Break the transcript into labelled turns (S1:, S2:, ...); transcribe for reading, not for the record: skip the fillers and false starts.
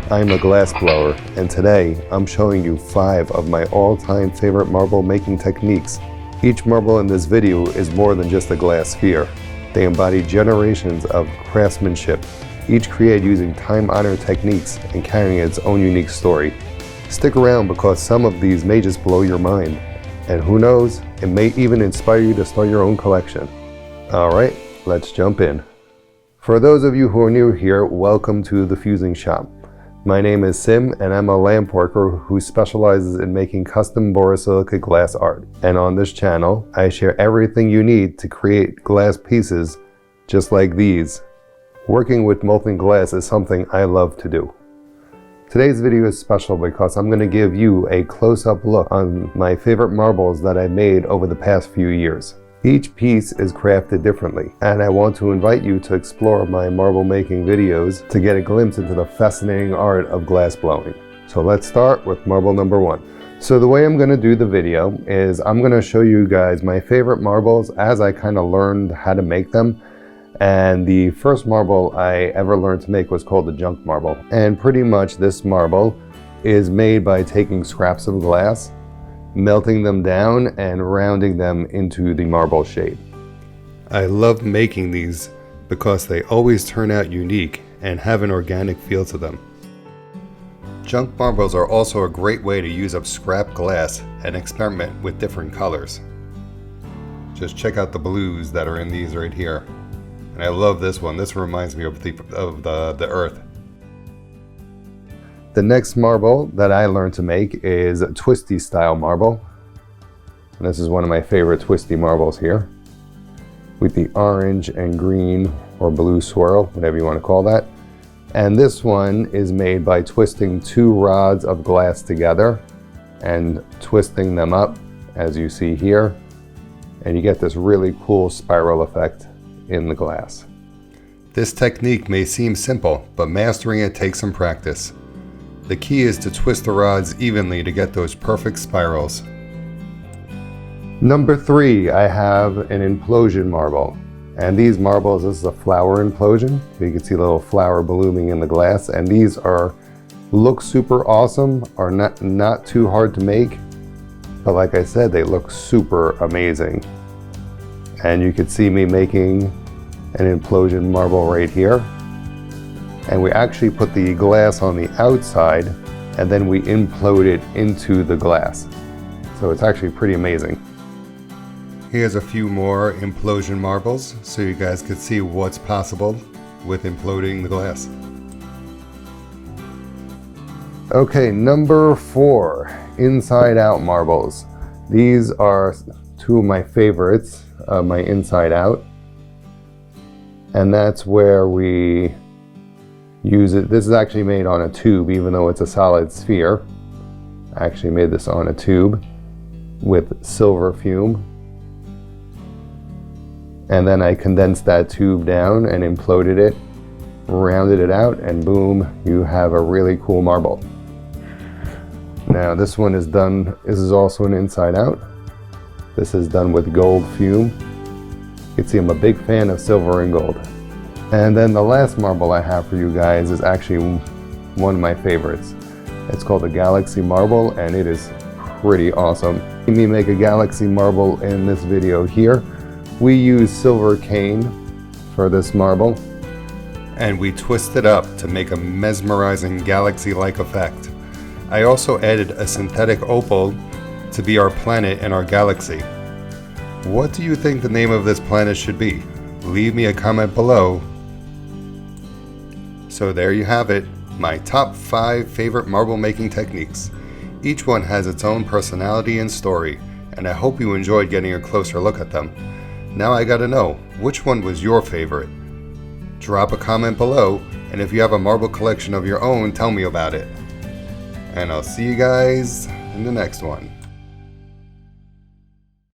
S1: I'm a glassblower, and today I'm showing you 5 of my all-time favorite marble making techniques. Each marble in this video is more than just a glass sphere. They embody generations of craftsmanship, each created using time-honored techniques and carrying its own unique story. Stick around because some of these may just blow your mind, and who knows, it may even inspire you to start your own collection. Alright, let's jump in. For those of you who are new here, welcome to the Fusing Shop. My name is Sim, and I'm a lamp worker who specializes in making custom borosilicate glass art. And on this channel, I share everything you need to create glass pieces just like these. Working with molten glass is something I love to do. Today's video is special because I'm going to give you a close-up look on my favorite marbles that I made over the past few years. Each piece is crafted differently, and I want to invite you to explore my marble making videos to get a glimpse into the fascinating art of glass blowing. So let's start with marble number 1. So the way I'm going to do the video is I'm going to show you guys my favorite marbles as I kind of learned how to make them. And the first marble I ever learned to make was called the junk marble. And pretty much this marble is made by taking scraps of glass, melting them down and rounding them into the marble shape. I love making these because they always turn out unique and have an organic feel to them. Junk marbles are also a great way to use up scrap glass and experiment with different colors. Just check out the blues that are in these right here. And I love this one. This reminds me of the earth. The next marble that I learned to make is a Twisty style marble. And this is one of my favorite Twisty marbles here, with the orange and green or blue swirl, whatever you want to call that. And this one is made by twisting 2 rods of glass together and twisting them up, as you see here. And you get this really cool spiral effect in the glass. This technique may seem simple, but mastering it takes some practice. The key is to twist the rods evenly to get those perfect spirals. Number 3, I have an implosion marble. And these marbles, this is a flower implosion. You can see a little flower blooming in the glass. And these look super awesome, are not too hard to make. But like I said, they look super amazing. And you can see me making an implosion marble right here. And we actually put the glass on the outside and then we implode it into the glass. So it's actually pretty amazing. Here's a few more implosion marbles so you guys can see what's possible with imploding the glass. Okay, number 4, inside out marbles. These are 2 of my favorites, my inside out. And that's where we use it. This is actually made on a tube, even though it's a solid sphere. I actually made this on a tube with silver fume. And then I condensed that tube down and imploded it, rounded it out, and boom, you have a really cool marble. Now this one is done, this is also an inside out. This is done with gold fume. You can see I'm a big fan of silver and gold. And then the last marble I have for you guys is actually one of my favorites. It's called a galaxy marble, and it is pretty awesome. See me make a galaxy marble in this video here. We use silver cane for this marble, and we twist it up to make a mesmerizing galaxy-like effect. I also added a synthetic opal to be our planet in our galaxy. What do you think the name of this planet should be? Leave me a comment below. So there you have it, my top 5 favorite marble making techniques. Each one has its own personality and story, and I hope you enjoyed getting a closer look at them. Now I gotta know, which one was your favorite? Drop a comment below, and if you have a marble collection of your own, tell me about it. And I'll see you guys in the next one.